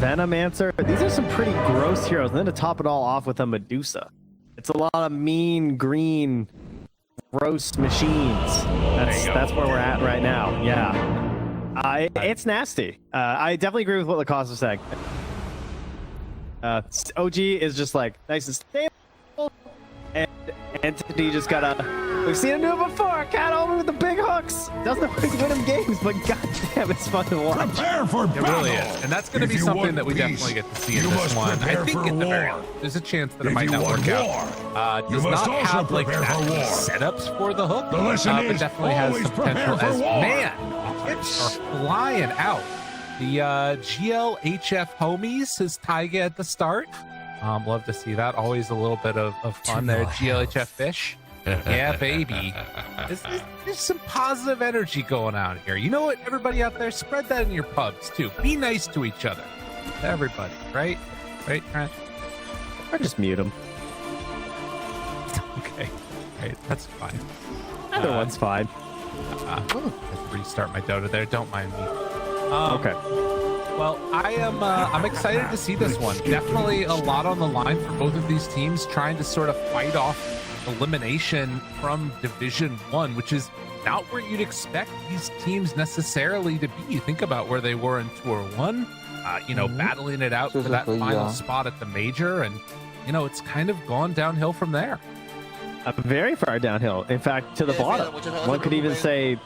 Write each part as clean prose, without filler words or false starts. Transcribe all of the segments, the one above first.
Venomancer. These are some pretty gross heroes. And then to top it all off with a Medusa. It's a lot of mean, green, gross machines. That's where we're at right now. Yeah. It's nasty. I definitely agree with what Lacoste was saying. OG is just like nice and stable. And Entity just gotta... We've seen him do it before. Cat over with the big hooks. Doesn't always win him games, but goddamn, it's fun to watch. Prepare for battle. It really is, and that's going to be something that we definitely get to see in this one. I think at the very least, there's a chance that it might not work out. Does not have like setups for the hook, but definitely has some potential. As man, hits are flying out. The GLHF homies, his Taiga at the start. Love to see that. Always a little bit of fun there. GLHF fish. Yeah, baby. There's some positive energy going on here. You know what, everybody out there, spread that in your pubs too. Be nice to each other. To everybody, right? Right, Trent? Or just mute them. Okay. Right, that's fine. Either one's fine. Let's restart my Dota there. Don't mind me. Okay. Well, I'm excited to see this one. Definitely a lot on the line for both of these teams, trying to sort of fight off elimination from Division 1, which is not where you'd expect these teams necessarily to be. You think about where they were in Tour 1, battling it out for that final spot at the major, and it's kind of gone downhill from there. Very far downhill. In fact, to the bottom. One could even say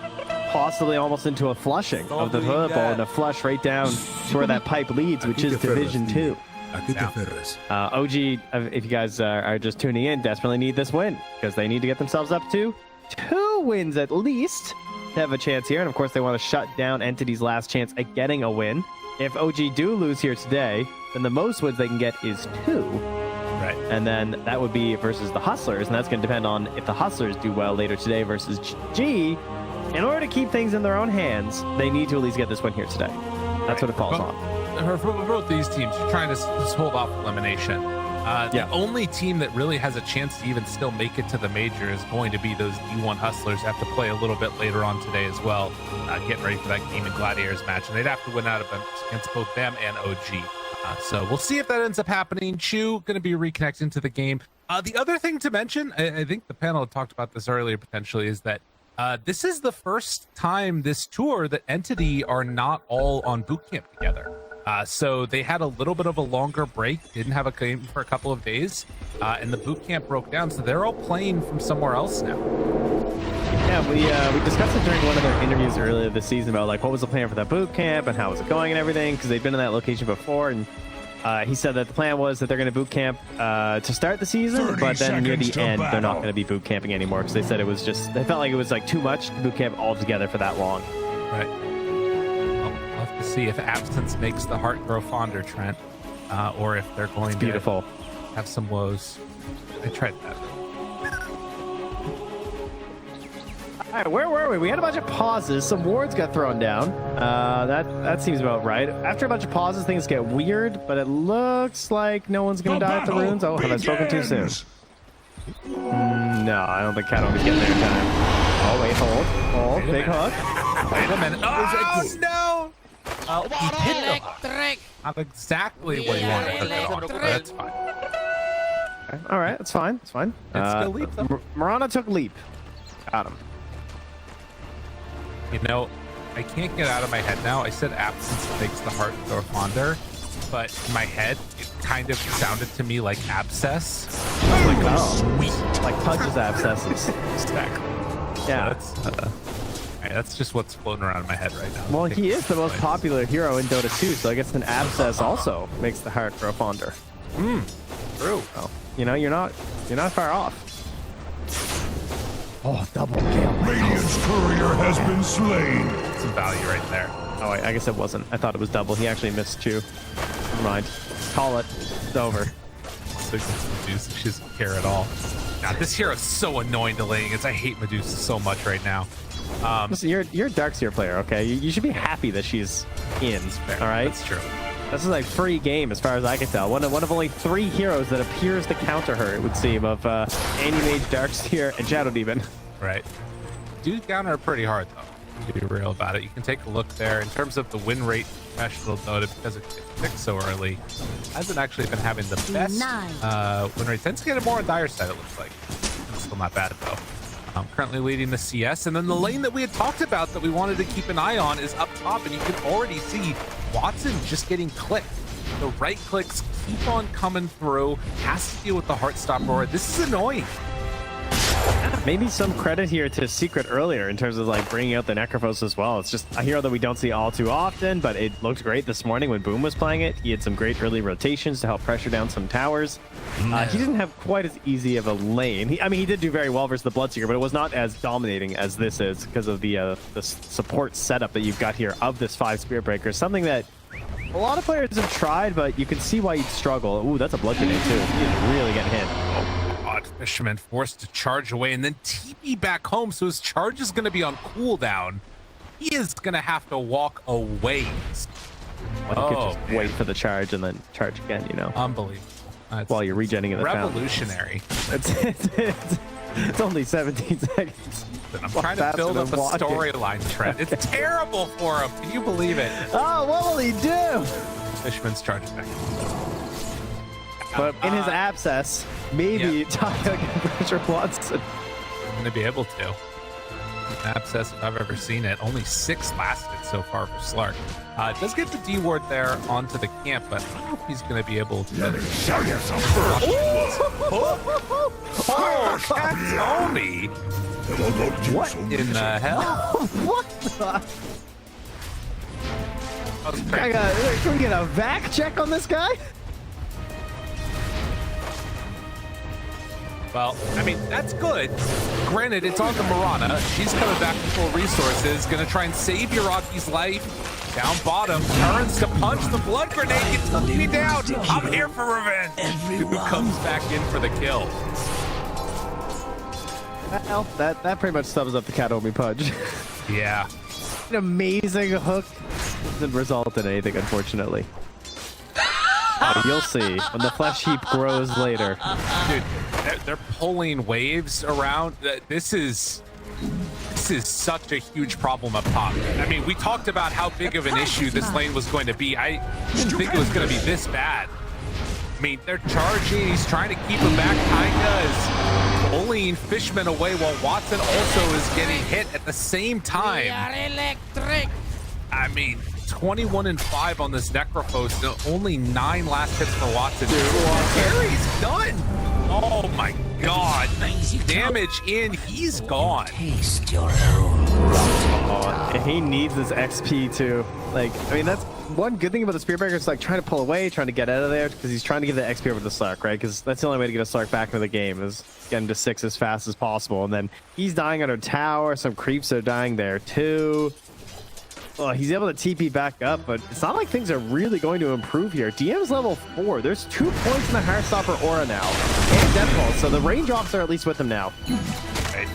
possibly almost into a flushing of the toilet bowl and a flush right down to where that pipe leads, which is Division 2. OG, if you guys are just tuning in, desperately need this win because they need to get themselves up to 2 wins at least to have a chance here. And of course, they want to shut down Entity's last chance at getting a win. If OG do lose here today, then the most wins they can get is 2. Right. And then that would be versus the Hustlers. And that's going to depend on if the Hustlers do well later today versus G. In order to keep things in their own hands, they need to at least get this win here today. That's what it falls on. For both these teams, you're trying to just hold off elimination. The only team that really has a chance to even still make it to the major is going to be those D1 Hustlers. Have to play a little bit later on today as well, getting ready for that Game and Gladiators match, and they'd have to win out against both them and OG. So we'll see if that ends up happening. Chu going to be reconnecting to the game. The other thing to mention, I think the panel had talked about this earlier potentially, is that this is the first time this tour that Entity are not all on boot camp together. So they had a little bit of a longer break, didn't have a game for a couple of days, and the boot camp broke down, so they're all playing from somewhere else now. Yeah, we discussed it during one of their interviews earlier this season about like what was the plan for that boot camp and how was it going and everything, because they'd been in that location before, and he said that the plan was that they're going to boot camp to start the season, but then near the end they're not going to be boot camping anymore because they said it was just, they felt like it was like too much to boot camp all together for that long. Right. We'll have to see if absence makes the heart grow fonder, Trent, or if they're going to have some woes. I tried that. All right, where were we? We had a bunch of pauses. Some wards got thrown down. That seems about right. After a bunch of pauses, things get weird, but it looks like no one's going to die at the runes. Oh, have I spoken too soon? No, I don't think Catome's getting there in time. Oh, wait, hold. Big hook. Wait a minute. Oh, no! He hit the hook. Not exactly what he wanted to go on, but that's fine. Okay. All right, that's fine. It's fine. It's still leap, though. Marana took leap. Got him. You know, I can't get out of my head now. I said absence makes the heart grow fonder, but in my head, it kind of sounded to me like abscess. Like, oh, sweet. Like Pudge's abscesses. Exactly. Yeah. So that's just what's floating around in my head right now. Well, he is the most popular hero in Dota 2, so I guess an abscess also makes the heart grow fonder. True. So, you know, you're not far off. Oh, double kill. Radiant's courier has been slain. Some value right there. Oh, I guess it wasn't. I thought it was double. He actually missed Chu. Never mind. Call it. It's over. Medusa, she doesn't care at all. God, this hero is so annoying to lane against. I hate Medusa so much right now. Listen, you're a Darkseer player, okay? You should be happy that she's in. All right. That's true. This is like free game as far as I can tell. One of only 3 heroes that appears to counter her, it would seem, of Anti-Mage, Darkseer, and Shadow Demon. Right. Do counter her pretty hard, though. be real about it. You can take a look there in terms of the win rate professional Dota, because it picked so early. Hasn't actually been having the best win rate. Tends to get it more on Dire side, it looks like. It's still not bad though. Currently leading the CS, and then the lane that we had talked about that we wanted to keep an eye on is up top, and you can already see Watson just getting clicked. The right clicks keep on coming through. Has to deal with the Heartstop Roar. This is annoying. Maybe some credit here to Secret earlier in terms of like bringing out the Necrophos as well. It's just a hero that we don't see all too often, but it looked great this morning when Boom was playing it. He had some great early rotations to help pressure down some towers. He didn't have quite as easy of a lane. I mean, he did do very well versus the Bloodseeker, but it was not as dominating as this is because of the support setup that you've got here of this 5 Spirit Breaker. Something that a lot of players have tried, but you can see why you'd struggle. Ooh, that's a Blood Grenade too. He is really getting hit. Fisherman forced to charge away and then TP back home, so his charge is going to be on cooldown. He is going to have to walk away. Well, he could just wait for the charge and then charge again, you know. Unbelievable. While you're regenning in the revolutionary. It's only 17 seconds. I'm trying to build up a storyline trend. It's terrible for him. Can you believe it? Oh, what will he do? Fisherman's charging back. But in his abscess, maybe Taiga can pressure Watson. I'm going to be able to. Abscess, if I've ever seen it. Only 6 lasted so far for Slark. Does get the D ward there onto the camp, but I don't know if he's going to be able to. Show yourself. Oh, 𝐂𝐚𝐬. What in the hell? What the? Can we get a vac check on this guy? Well, I mean, that's good. Granted, it's on the Mirana. She's coming back with full resources. Gonna try and save Yaraki's life. Down bottom, turns to punch the blood grenade. You took me down. I'm here for revenge. Who comes back in for the kill? Well, that pretty much sums up the 𝐂𝐚𝐬 Pudge. Yeah. An amazing hook. Doesn't result in anything, unfortunately. You'll see when the flesh heap grows later. Dude, they're pulling waves around. This is such a huge problem up top. I mean, we talked about how big of an issue this lane was going to be. I didn't think it was going to be this bad. I mean, they're charging. He's trying to keep him back. Taiga is bullying Fishman away while Watson also is getting hit at the same time. I mean, 21 and 5 on this Necrophos. Only 9 last hits for Watson. Gary's done. Oh my God. Damage in. He's gone. Taste your own. And he needs this XP too. Like, I mean, that's one good thing about the Spirit Breaker is like trying to pull away, trying to get out of there, because he's trying to give the XP over to Slark, right? Because that's the only way to get a Slark back into the game is get him to 6 as fast as possible. And then he's dying under tower. Some creeps are dying there too. Oh, he's able to TP back up, but it's not like things are really going to improve here. DM's level 4. There's 2 points in the Heartstopper aura now. And Death Pulse, so the raindrops are at least with him now. Right.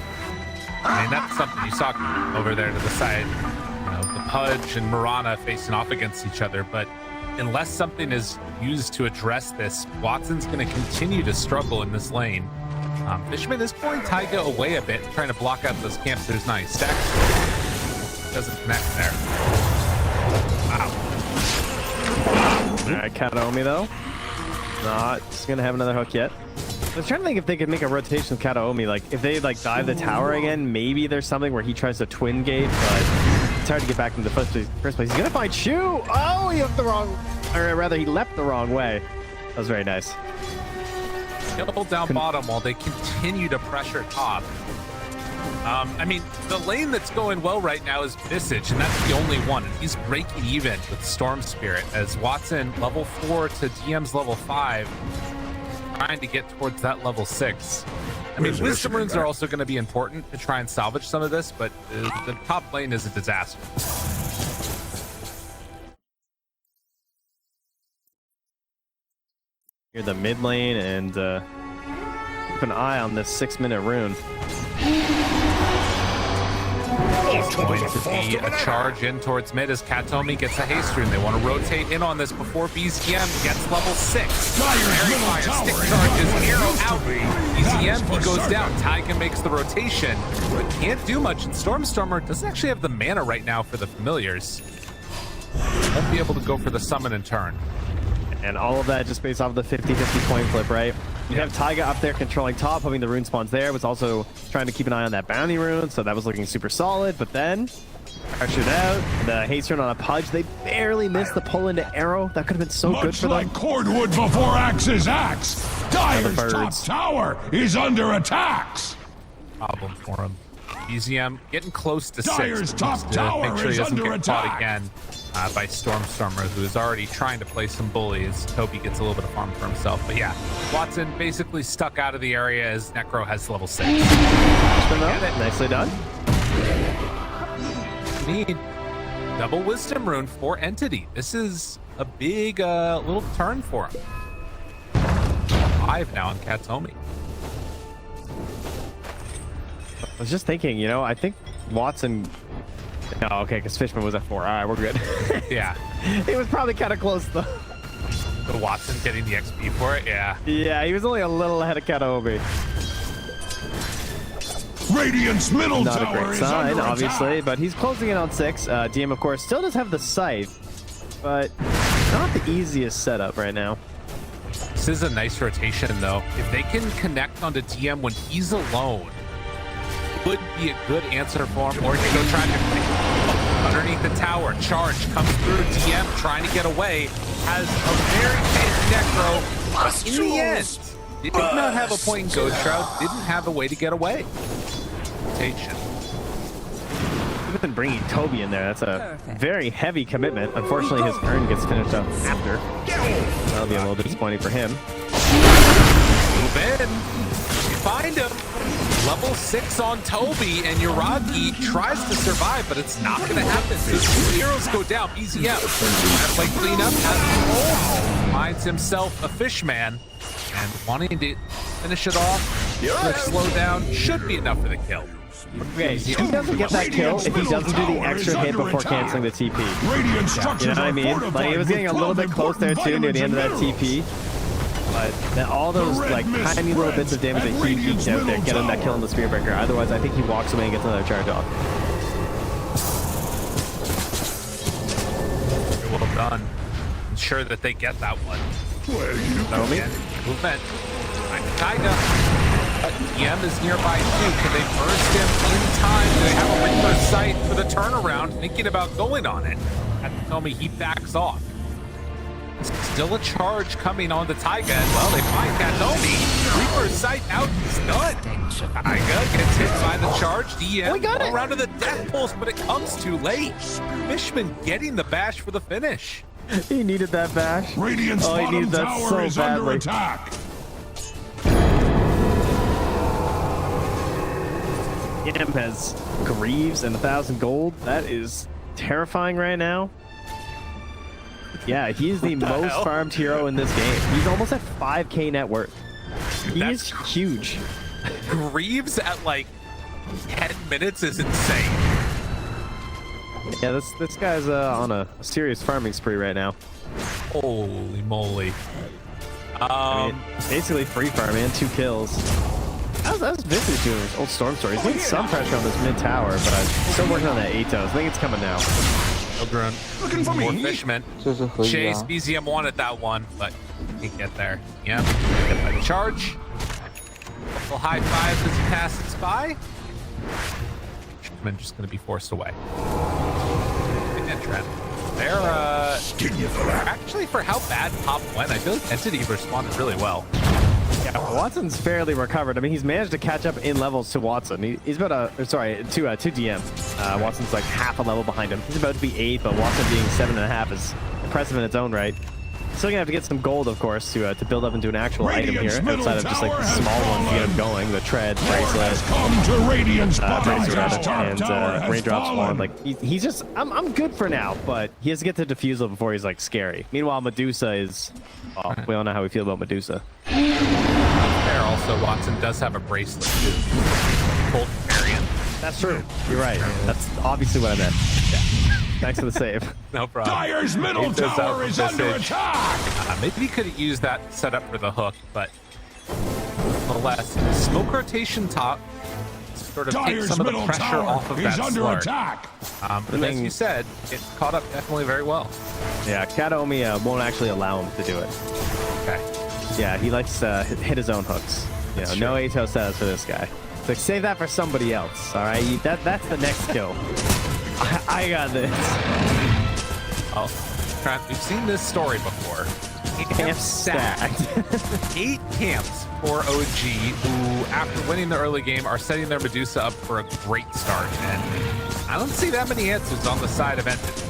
I mean, that's something you saw over there to the side. You know, the Pudge and Mirana facing off against each other, but unless something is used to address this, Watson's going to continue to struggle in this lane. Fishman is pulling Taiga away a bit, trying to block out those camps. There's nice stacks. Doesn't connect there. Wow. All right, 𝐂𝐚𝐬 though. Not gonna have another hook yet. I was trying to think if they could make a rotation with 𝐂𝐚𝐬. Like if they like dive the tower again, maybe there's something where he tries to twin gate, but it's hard to get back into the first place. He's gonna find Shu. Oh, he left the wrong, or rather, he left the wrong way. That was very nice. Double down bottom while they continue to pressure top. I mean, the lane that's going well right now is Visage, and that's the only one. And he's breaking even with Storm Spirit as Watson, level 4 to DM's level 5, trying to get towards that level 6. I mean, Wisdom Runes are also going to be important to try and salvage some of this, but the top lane is a disaster. You're the mid lane, and keep an eye on this 6-minute rune. It's going to be a charge in towards mid as 𝐂𝐚𝐬 gets a haste rune. They want to rotate in on this before 𝐕ZM gets level 6. Very fire, stick charges, arrow out. 𝐕ZM, he goes down. 𝐂𝐚𝐬 makes the rotation, but can't do much. And Stormstormer doesn't actually have the mana right now for the familiars. Won't be able to go for the summon in turn. And all of that just based off of the 50-50 coin flip, right? You have Taiga up there controlling top, hoping the rune spawns there. Was also trying to keep an eye on that bounty rune, so that was looking super solid. But then, pressured out, the haste rune on a Pudge. They barely missed the pull into arrow. That could have been so good for them. Much like cordwood before axe's axe, Dire's top tower is under attacks. Problem for him. 𝐕ZM getting close to 6. Dire's top tower make sure he is doesn't under get caught attack. again by Stormstormer, who is already trying to play some bullies. Toby gets a little bit of farm for himself. But yeah, Watson basically stuck out of the area as Necro has level 6. Nicely done. Need double wisdom rune for Entity. This is a big little turn for him. 5 now on 𝐂𝐚𝐬. I was just thinking, you know, I think Watson... No, okay, because Fishman was at 4. All right, we're good. Yeah. He was probably kind of close, though. The Watson getting the XP for it, yeah. Yeah, he was only a little ahead of 𝐂𝐚𝐬. Radiant's middle Not a tower great is sign, under obviously, attack. but he's closing in on 6. DM, of course, still does have the scythe, but not the easiest setup right now. This is a nice rotation, though. If they can connect onto DM when he's alone, it would be a good answer for him. Or you go tragically. Underneath the tower, charge comes through. DM trying to get away. Has a very tanky Necro. But in the end, did not have a point in Ghost Shroud. Didn't have a way to get away. Rotation. Even bringing Toby in there, that's a very heavy commitment. Unfortunately, his turn gets finished up after. That'll be a little disappointing for him. Move in. Find him. Level 6 on Toby, and 𝐬𝐞 tries to survive, but it's not going to happen. So 2 heroes go down. 𝐕ZM trying to play cleanup, finds himself a fishman, and wanting to finish it off. Quick slowdown should be enough for the kill. Okay, he doesn't get that kill if he doesn't do the extra hit before canceling the TP. You know what I mean? Like, he was getting a little bit close there too near the end of that TP. But then all those like tiny little bits of damage that he eked out there get him that kill on the Spearbreaker. Otherwise, I think he walks away and gets another charge off. Well done. Ensure that they get that one. Movement. 𝐂𝐚𝐬. DM is nearby too. Can they burst him in time? Do they have a Reaper sight for the turnaround? Thinking about going on it. 𝐂𝐚𝐬, he backs off. Still a charge coming on the Taiga as well. They find 𝐂𝐚𝐬. Reaper sight out. He's done. Taiga gets hit by the charge. DM got it. around to the death pulse, but it comes too late. Fishman getting the bash for the finish. He needed that bash. Radiant's he bottom needed that tower so is under badly. attack. DM has Greaves and 1,000 gold. That is terrifying right now. Yeah, he's the most farmed hero in this game. He's almost at 5k net worth. He is huge. Greaves at like 10 minutes is insane. Yeah, this guy's on a serious farming spree right now. Holy moly. I mean, basically free farm and 2 kills. That's Vintage doing his old Storm Story. He's getting some pressure on this mid tower, but I'm still working on that 𝐸𝐸𝐼. I think it's coming now. Children. Looking for More me. Fishman. Chase, 𝐕ZM wanted that one, but can't get there. Yeah, get by the charge. Little high five as he passes by. Fishman just going to be forced away. And Trent. They're actually, for how bad Pop went, I feel like Entity responded really well. Yeah, Watson's fairly recovered. I mean, he's managed to catch up in levels to Watson. He's about to DM. Watson's like half a level behind him. He's about to be 8, but Watson being 7.5 is impressive in its own right. Still gonna have to get some gold, of course, to build up into an actual item here, outside of just like the small ones to get him going. The tread, bracelet, and raindrops wand. Like he's just, I'm good for now, but he has to get to Diffusal before he's like scary. Meanwhile, Medusa is, oh, we all know how we feel about Medusa. There also, Watson does have a bracelet too. Cold variant. That's true. You're right. That's obviously what I meant. Yeah. Thanks for the save. No problem. Dire's middle tower is under attack. Maybe he could have used that setup for the hook, but nonetheless, smoke rotation top sort of takes some of the pressure off of that slurk. But as you said, it caught up definitely very well. Yeah, 𝐂𝐚𝐬 won't actually allow him to do it. Okay. Yeah, he likes to hit his own hooks. You know, no 𝐸𝐴𝐻 says for this guy. It's like, save that for somebody else, all right? That's the next kill. I got this. Oh, Trent, we've seen this story before. Camp stacked. 8 camps for OG, who, after winning the early game, are setting their Medusa up for a great start. And I don't see that many answers on the side of Entity.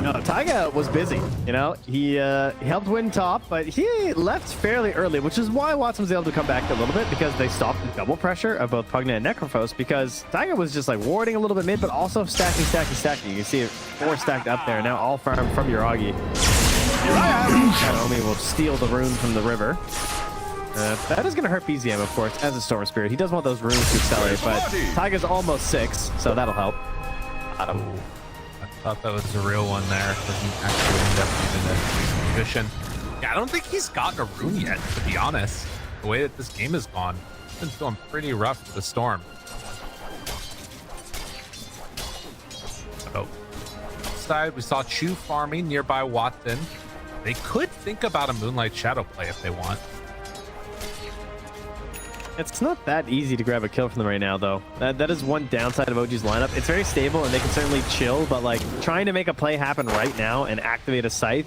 No, 𝐈𝐳𝐽 was busy. You know, he helped win top, but he left fairly early, which is why Watson was able to come back a little bit, because they stopped the double pressure of both Pugna and Necrophos, because 𝐈𝐳𝐽 was just like warding a little bit mid, but also stacking. You can see it 4 stacked up there, now all farm from 𝐸𝐴𝐳𝐬. 𝐂𝐚𝐬 will steal the rune from the river. That is going to hurt BZM, of course, as a Storm Spirit. He does want those runes to accelerate, but 𝐈𝐳𝐽's almost 6, so that'll help. Got him. I thought that was a real one there. Doesn't actually end up in a position. Yeah, I don't think he's gotten a rune yet, to be honest. The way that this game has gone, it's been feeling pretty rough for the Storm. Oh. Side, we saw Chu farming nearby Watson. They could think about a Moonlight Shadow play if they want. It's not that easy to grab a kill from them right now, though. That is one downside of OG's lineup. It's very stable, and they can certainly chill, but like trying to make a play happen right now and activate a scythe,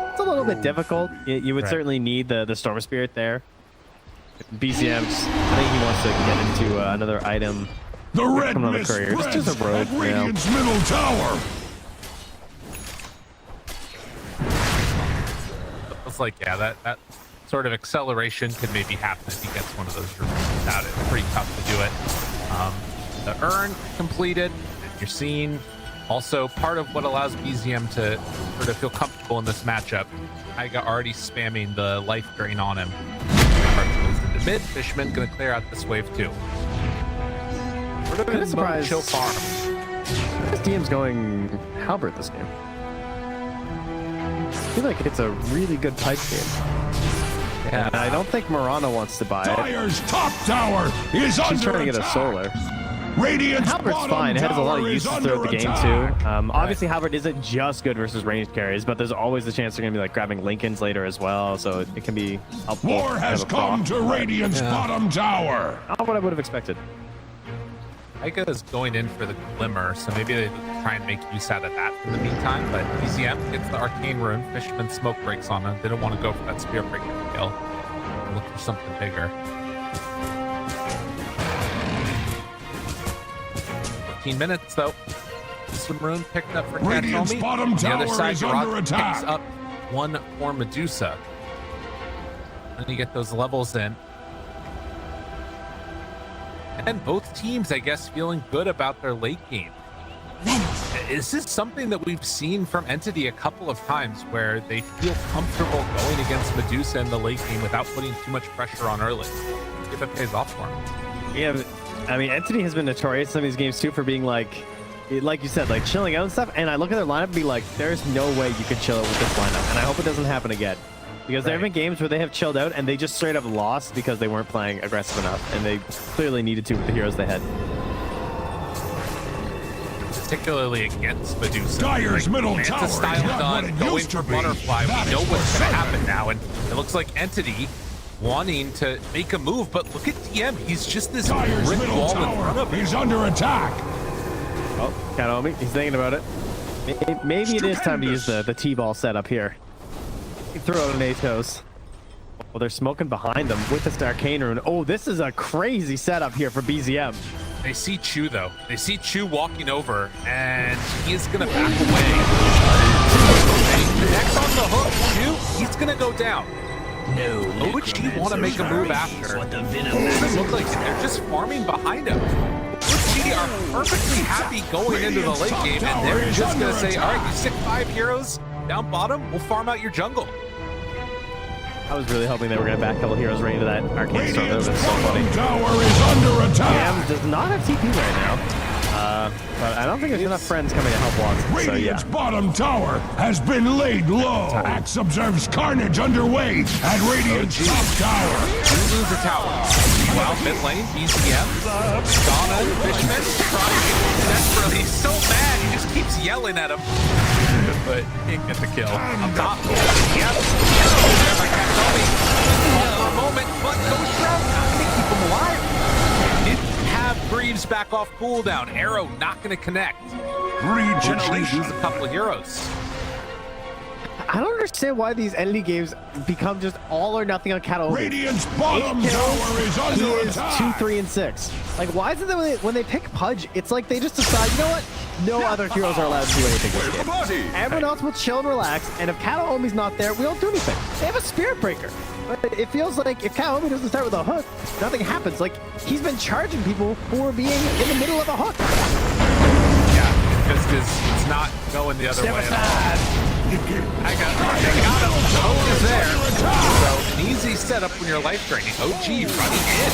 it's a little bit difficult. You would certainly need the Storm Spirit there. BZM's, I think he wants to get into another item. The red mist It's just a rogue, at Radiant's middle tower. It's like, yeah, that sort of acceleration could maybe happen if he gets one of those runes without it. Pretty tough to do it. The urn completed. You're seeing also part of what allows BZM to sort of feel comfortable in this matchup. 𝐈𝐳𝐽 already spamming the life drain on him. Moves into mid. Fishman gonna clear out this wave too. I'm kind of surprised. Chill farm. This DM's going Halberd this game. I feel like it's a really good pipe game. Yeah, and I don't think Murano wants to buy it. Dire's top tower is She's under trying to get a solar. Radiant's Halberd's fine. It has a lot of uses throughout the game too. Obviously, Halberd isn't just good versus ranged carries, but there's always the chance they're going to be like grabbing Lincolns later as well, so it can be helpful. War has come to Radiant's bottom tower. Not what I would have expected. 𝐈𝐳𝐽 is going in for the Glimmer, so maybe they try and make use out of that in the meantime. But BZM gets the Arcane Rune. Fishman smoke breaks on him. They don't want to go for that Spear Breaker kill. Look for something bigger. 15 minutes though. Some rune picked up for Radiant's 𝐂𝐚𝐬. bottom On the other tower side, is under Garage attack. picks up one for Medusa. And you get those levels in. And both teams, I guess, feeling good about their late game. This is something that we've seen from Entity a couple of times where they feel comfortable going against Medusa in the late game without putting too much pressure on early. If it pays off for them. Yeah, I mean, Entity has been notorious in some of these games too for being like you said, like chilling out and stuff. And I look at their lineup and be like, there's no way you could chill out with this lineup. And I hope it doesn't happen again. Because there have been games where they have chilled out and they just straight up lost because they weren't playing aggressive enough. And they clearly needed to with the heroes they had. Particularly against Medusa. Dire's middle tower is style not done, what it going used for to be. Butterfly. That We know is what's for going to certain. happen now. And it looks like Entity wanting to make a move. But look at DM. He's just this Dire's brick middle wall in front tower of him. is under attack. Oh, 𝐂𝐚𝐬, he's thinking about it. Maybe it is time to use the T-ball setup here. He threw out an 𝐴𝐻. Well, they're smoking behind them with this Arcane Rune. Oh, this is a crazy setup here for BZM. They see Chu though. They see Chu walking over, and he's gonna back away. Next on the hook, Chu, he's gonna go down. No. OG want to make a move after. It doesn't look like they're just farming behind him. OG are perfectly happy going into the late game, and they're just gonna say, all right, you stick 5 heroes down bottom, we'll farm out your jungle. I was really hoping they were going to back couple heroes right into that Arcane Storm. That would have been so funny. Tower is under attack. Jam does not have TP right now. But I don't think there's enough friends coming to help Watson. So Radiant's yeah. bottom tower has been laid low. Axe observes carnage underway at Radiant's top tower. Who lose the tower? Well, mid lane, BCM, Donna, Fishman, trying desperately. He's so mad, he just keeps yelling at him. But he can't get the kill. Up top. Yep. Like that, Tommy. For a moment, but Ghost Shroud not going to keep him alive. Didn't have Greaves back off cooldown. Arrow not going to connect. Regeneration. Lose a couple of heroes. I don't understand why these entity games become just all or nothing on 𝐬𝐞. Radiant's bottom tower is He under is attack. 2, 3, and 6. Like, why is it that when they pick Pudge, it's like they just decide, you know what? No other heroes are allowed to do anything this game. Everyone else will chill and relax, and if 𝐬𝐞 not there, we don't do anything. They have a Spirit Breaker. But it feels like if 𝐬𝐞 doesn't start with a hook, nothing happens. Like, he's been charging people for being in the middle of a hook. Yeah, just because it's not going the other way at all. I got him. The hook is there. So an easy setup when you're life draining. OG running in.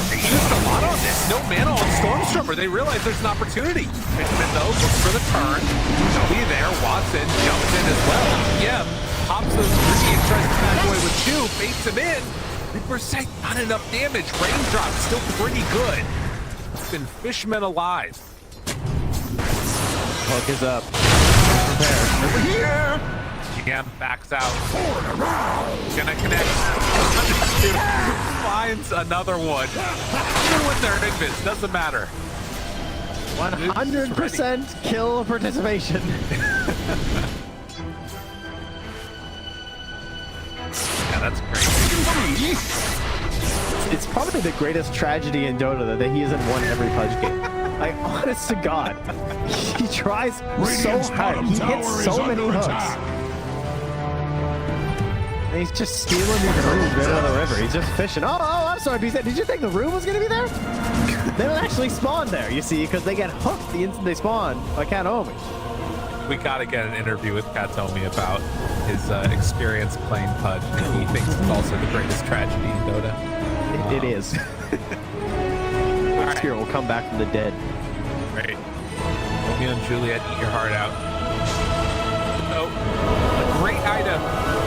They used a lot on this. No mana on Stormstormer. They realize there's an opportunity. Fishman though looks for the turn. He'll be there. Watson jumps in as well. Yeah, pops those three and tries to back away with 2. Baits him in. Reaper Sight, not enough damage. Raindrop still pretty good. Been Fishman alive. Hook is up. Over here. GM backs out. Gonna connect. Finds another one. Even with their invis, doesn't matter. 100% kill participation. Yeah, that's crazy. It's probably the greatest tragedy in Dota that he hasn't won every Pudge game. Like, honest to God, he tries Radiant's so hard. bottom He tower hits is so many under hooks. attack. And he's just stealing these rooms right out of the river. He's just fishing. Oh, I'm sorry, BZ. Did you think the room was going to be there? They don't actually spawn there, you see, because they get hooked the instant they spawn by 𝐬𝐞. We gotta get an interview with 𝐬𝐞 about his experience playing Pudge. He thinks it's also the greatest tragedy in Dota. It is. Spirit will come back from the dead. Right. Romeo and Juliet, eat your heart out. So, a great item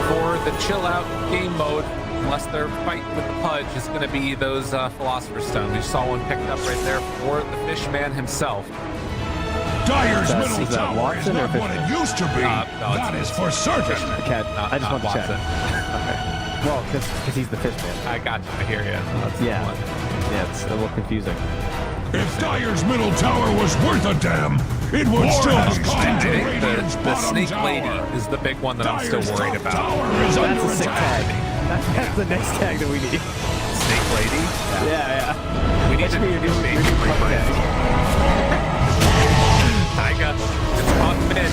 for the chill out game mode, unless they're fighting with the Pudge, is going to be those Philosopher's Stone. We saw one picked up right there for the Fishman himself. Dyer's Is middle that tower is Watson not or what it Fishman? used to be. No, That is for certain. Okay, I just want to check. Watson. Okay. Well, because he's the Fishman. I got you. I hear you. That's Yeah. the one. Yeah, it's a little confusing. If Dyer's middle tower was worth a damn, it would still be I coming to think Radiant's the bottom Snake tower. Lady is the big one that I'm still Dyer's worried top about. tower is That's under a sick tag. attack. That's the next tag that we need. Snake Lady? Yeah. We need That to should be your new maybe club remind tag. Taiga, it's caught mid.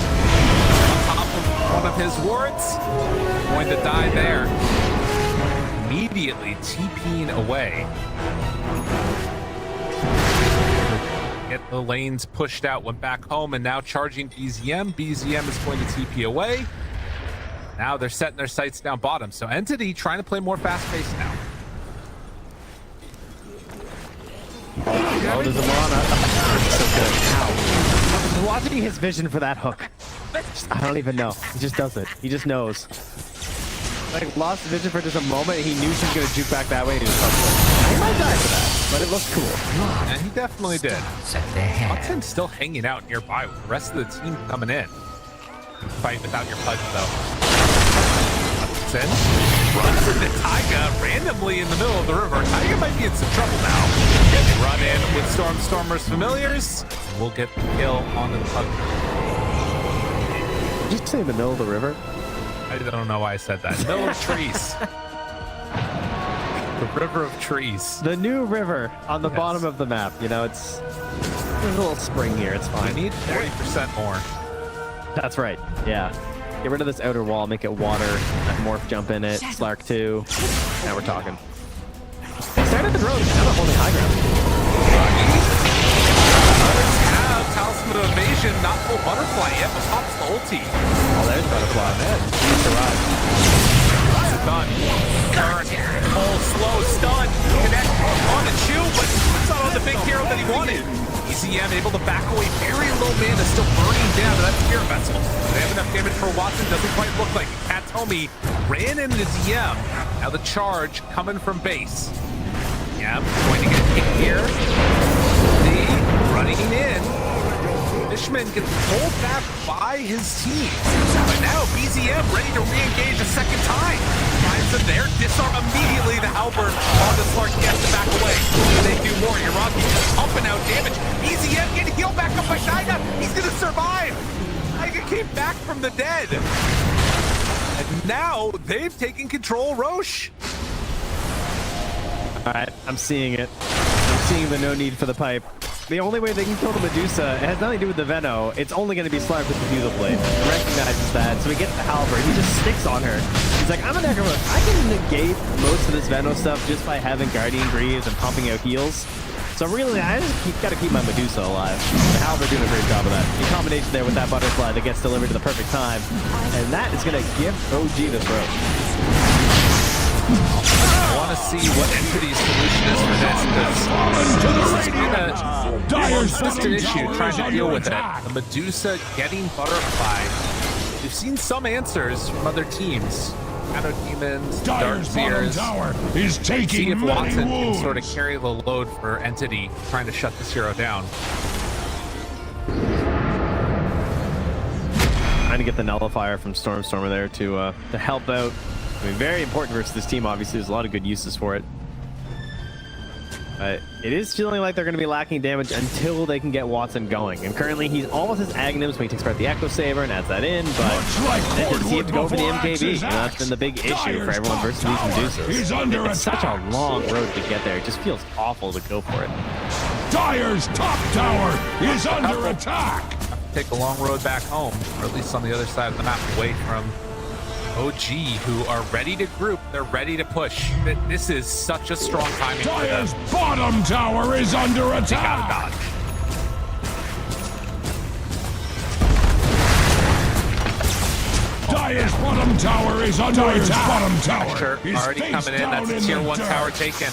On top of one of his wards. Going to die there. Immediately TPing away. Get the lanes pushed out, went back home, and now charging BZM. BZM is going to TP away. Now they're setting their sights down bottom. So Entity trying to play more fast-paced now. Oh, there's a Moana. So good. Ow. Watching his vision for that hook. I don't even know. He just does it. He just knows. Like, lost vision for just a moment, and he knew she was going to juke back that way, and he just he might die for that, but it looks cool. And he definitely did. Watson still hanging out nearby with the rest of the team coming in. Fight without your Pudge, though. Watson runs into Taiga randomly in the middle of the river. Taiga might be in some trouble now. Run in with Stormstormer's familiars. We'll get the kill onto the Pudge. Did you say in the middle of the river? I don't know why I said that. Middle of trees. The river of trees. The new river on the bottom of the map. You know, there's a little spring here. It's I fine. need 40% more. That's right. Yeah. Get rid of this outer wall. Make it water. Let Morph jump in it. Slark 2. Now we're talking. They started the road. Now they're holding high ground. Others have Talisman of Evasion, not full butterfly yet, but pops the ulti. Oh, there's butterfly. He survived. Done. Turn. Pull, slow, stun. Connect on and chew, but it's not on the big hero that he wanted. BZM able to back 𝐂𝐚𝐬 ran into 𝐬𝐬. Now the charge coming from base. 𝐬𝐬 going to get hit here. Running in. 𝐶𝐻Man gets pulled back by his team. But now 𝐓�ZM ready to re-engage a second time. Finds him there, disarm immediately the halberd on the Slark. He has to back away. They do more. 𝐸𝐴 just pumping out damage. 𝐓�ZM getting healed back up by 𝐈𝐧𝐬𝐜. He's going to survive. 𝐈𝐧𝐬𝐜 came back from the dead. And now they've taken control, Roche. All right, I'm seeing it. I'm seeing the no need for the pipe. The only way they can kill the Medusa, it has nothing to do with the Veno. It's only going to be Slark with the Fusel Blade. He recognizes that, so he gets the halberd. He just sticks on her. He's like, I'm a necromancer. I can negate most of this Veno stuff just by having Guardian Greaves and pumping out heals. So really, I just got to keep my Medusa alive. The halberd doing a great job of that. The combination there with that butterfly that gets delivered to the perfect time. And that is going to give OG the throw. I want to see what Entity's solution is for this, because this has been a consistent issue trying to deal with it. The Medusa getting butterfly. We've seen some answers from other teams. Shadow Demons, Dark Seers. Is taking see if Watson many can sort of carry the load for Entity trying to shut this hero down. Trying to get the nullifier from Stormstormer there to help out. I mean, very important versus this team, obviously. There's a lot of good uses for it. It is feeling like they're going to be lacking damage until they can get Watson going. And currently, he's almost as Agnums when he takes apart the Echo Saber and adds that in, but then does he have to go for the MKB? You know, that's been the big issue for everyone versus these Medusas. It's such a long road to get there. It just feels awful to go for it. Dire's top tower is under attack. Take a long road back home, or at least on the other side of the map, away from OG, who are ready to group. They're ready to push. This is such a strong timing for them. Dire's bottom tower is under attack. They gotta dodge. Dire's bottom tower is under attack. Bottom tower Pressure is already coming in. That's a tier 1 tower taken.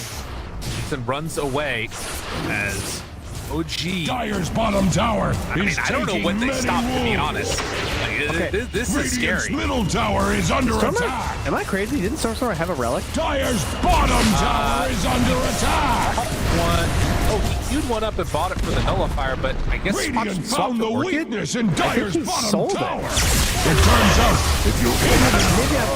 Ethan runs away as OG. Dire's bottom tower is I don't know when they stopped, to be honest. Like, this is scary. middle tower is under attack. Am I crazy? Didn't Stormstormer have a relic? Dire's bottom tower is under attack. He queued one up and bought it for the nullifier, but I guess Radiant swapped found the weakness in Dire's bottom sold tower. it. It turns out if you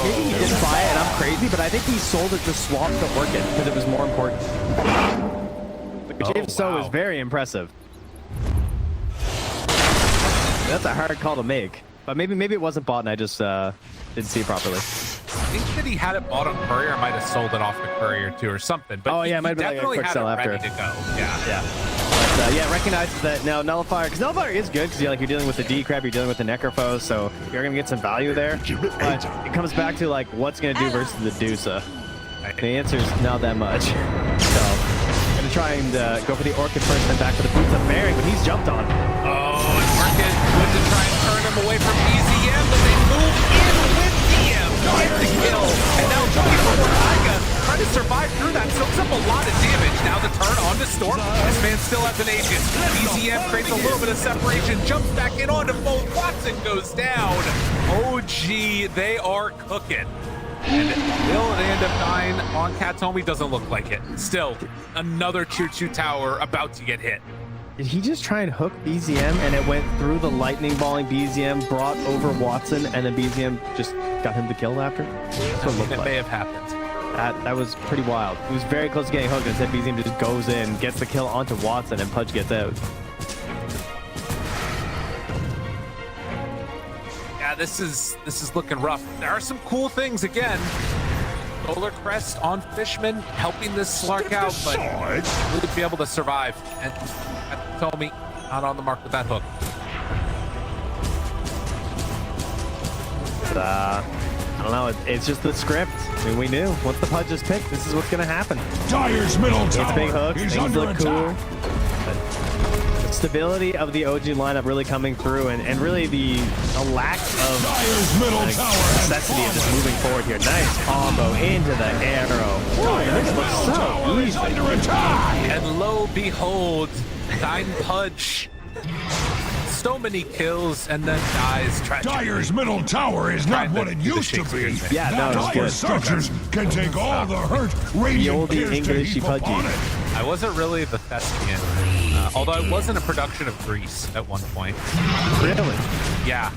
Maybe he didn't buy it and I'm crazy, but I think he sold it to swap the Orchid because it was more important. Which if so is very impressive. That's a hard call to make. But maybe it wasn't bought and I just didn't see it properly. I think that he had it bought on Courier. I might have sold it off the Courier too or something. But it might be like a definitely quick had sell it after. ready to go. Yeah. But yeah, recognizes that now Nullifier, because Nullifier is good because you're dealing with the D-Crab, you're dealing with the Necrophos, so you're gonna get some value there. But it comes back to like what's gonna do versus the Medusa. The answer is not that much. So gonna try and go for the Orchid first, then back for the Boots of Bearing, but he's jumped on. Oh, and Orchid went to try and turn him away from 𝐸𝐴, but they move in with 𝐸𝐴. Get the kill, and now looking for 𝐸𝐴, trying to survive through that, soaks up a lot of damage. Now the turn on to Storm. This man still has an agent. 𝐸𝐴 creates a little bit of separation, jumps back in onto both. Watson goes down. OG, they are cooking. And will they end up dying on 𝐂𝐚𝐬? Doesn't look like it. Still, another tier 2 tower about to get hit. Did he just try and hook 𝐵ZM and it went through the lightning balling 𝐵ZM, brought over Watson, and then 𝐵ZM just got him the kill after? That's what it looked like. It may have happened. That was pretty wild. He was very close to getting hooked, and instead 𝐵ZM just goes in, gets the kill onto Watson, and Pudge gets out. Yeah, this is looking rough. There are some cool things again. Solar Crest on 𝐵ZM, helping this Slark out, but really be able to survive. And 𝐂𝐚𝐬 not on the mark with that hook. I don't know. It's just the script. I mean, we knew once the Pudge is picked, this is what's gonna happen. Dire's middle It's tower big hooks. is Things under look attack. cool. The stability of the OG lineup really coming through, and really the lack of Dire's middle tower necessity of just moving forward here. Nice combo into the arrow. This looks so is easy. under attack. And lo behold, thine Pudge so many kills and then dies tragically. Dire's middle tower is not what it used to be. Yeah, no, it's Dire good. structures can take all the hurt Radiant The oldie cares to English heap pudgy. upon it. I wasn't really the thespian, although I was in a production of Grease at one point. Really? Yeah.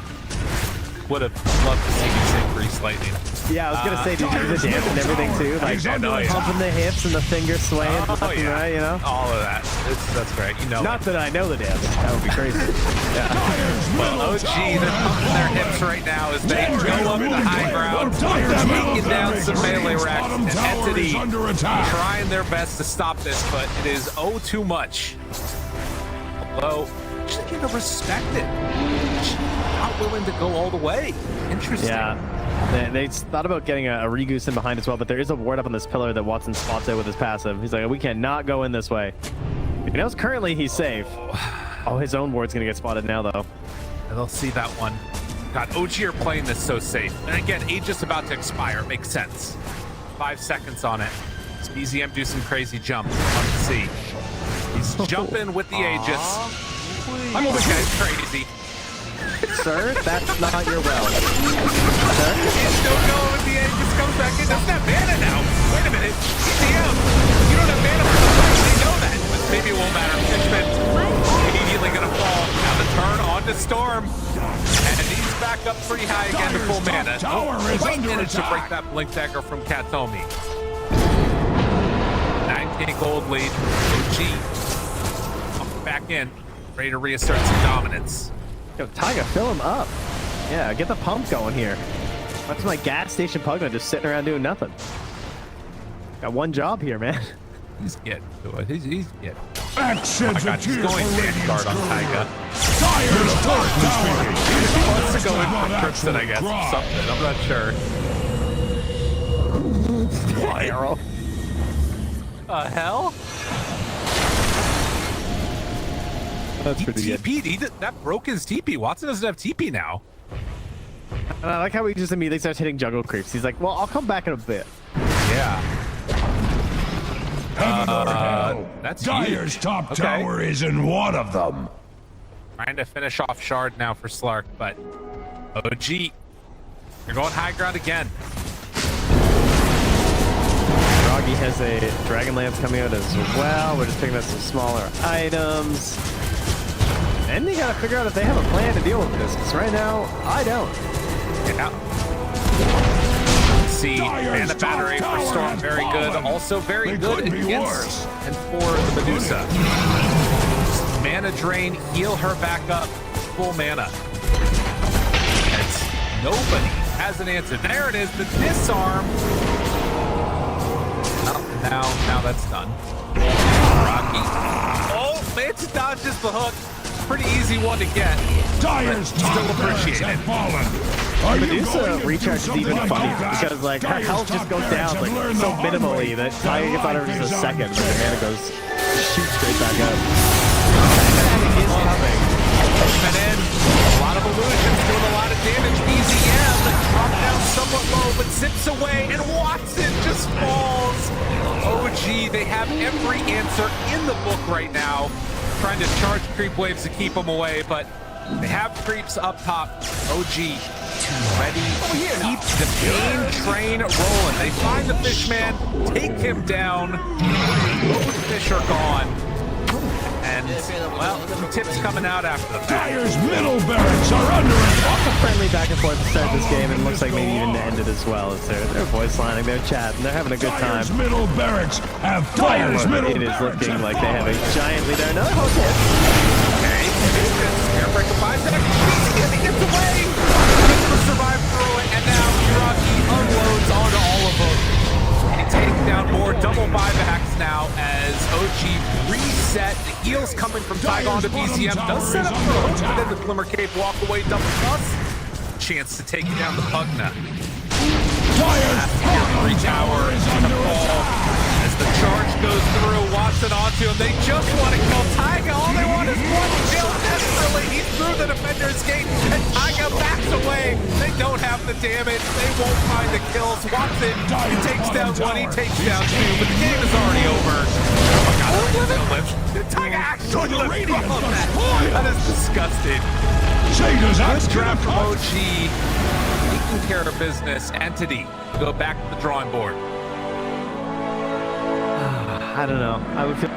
Would have loved to see me sing Grease Lightning. Yeah, I was gonna say, did you do the dance and everything too? Like pumping the hips and the fingers swaying left and right, you know? All of that. That's great. You know. Not that I know the dance. That would be crazy. Well, OG, they're pumping their hips right now as they go up the high ground, taking down some melee racks, and Entity trying their best to stop this, but it is too much. Although, she's gonna respect it. She's not willing to go all the way. Interesting. Yeah. They thought about getting a Regoose in behind as well, but there is a ward up on this pillar that Watson spots out with his passive. He's like, we cannot go in this way. He knows currently he's safe. Oh, his own ward's gonna get spotted now, though. And they'll see that one. God, OG are playing this so safe. And again, Aegis about to expire. Makes sense. 5 seconds on it. Does BZM do some crazy jumps? Let's see. He's jumping with the Aegis. I'm this guy's crazy. Sir, that's not your well. Sir? He's still going with the Aegis. Comes back in. Doesn't have mana now. Wait a minute. BZM, you don't have mana for the fight. They know that. But maybe it won't matter. Fishman immediately gonna fall. Now the turn onto Storm. And he's back up pretty high again to full mana. Quite managed to break that Blink Dagger from 𝐂𝐚𝐬. 9k gold lead. OG. Back in. Ready to reassert some dominance. Yo, Taiga, fill him up. Yeah, get the pump going here. That's my gas station Pugna just sitting around doing nothing. Got one job here, man. He's getting to it. He's getting. X Oh sends my a God, he's tear going for Vanguard on Radiant's Taiga. Dire's top tower He wants to go in for Crimson, I guess. Something. I'm not sure. Arrow. Hell? That's pretty good. TP'd. That broke his TP. Watson doesn't have TP now. And I like how he just immediately starts hitting jungle creeps. He's like, well, I'll come back in a bit. Yeah. That's Dire's huge. top tower is in one of them. Trying to finish off Shard now for Slark, but OG, you're going high ground again. Froggy has a Dragon Lance coming out as well. We're just picking up some smaller items. And they gotta figure out if they have a plan to deal with this, because right now, I don't. Yeah. See, mana battery for Storm, very good. Also very good against and for the Medusa. Mana drain, heal her back up, full mana. As nobody has an answer. There it is, the disarm. Oh, now that's done. Rocky. Oh, Mance dodges the hook. Pretty easy one to get. Dire's Still appreciated. Medusa recharges even funnier because like her health just goes down like so minimally that Taiga gets out of just a second and the mana goes shoot straight back up. Is coming. And then a lot of illusions doing a lot of damage. BZM dropped down somewhat low but zips away and Watson just falls. OG, they have every answer in the book right now. Trying to charge creep waves to keep them away, but they have creeps up top. OG ready to keep the main train rolling. They find the Fishman, take him down. Both fish are gone. And, well, some tips coming out after the fact. Dire's middle barracks are under attack. Lots of friendly back and forth to start this game, and looks like maybe even to end it as well. As they're voice lining, they're chatting, they're having a good time. Dire's middle barracks have Dire's middle It is barracks looking have like they have a fallen. giant lead there. Another hook hit. Okay, Airbreaker 5 seconds. BZM gets away. Survive through it, and now Rocky unloads onto all of them. They take down more double buybacks now as OG reset. The heals coming from Taiga onto BZM does set up for a hook, but then the Glimmer Cape walk away double plus. Chance to take down the Pugna. Dire's Three tower is on the fall as the charge goes through. Watson onto him. They just want to kill Taiga. All they want is one kill desperately. He's through the defender's gate, and Taiga backs away. They don't have the damage. They won't find the kills. Watson, he takes down one, he takes down two, but the game is already over. Oh my god, Taiga actually lived from that. That is disgusting. Good draft from OG. Taking care of business. Entity, go back to the drawing board. I don't know. I would feel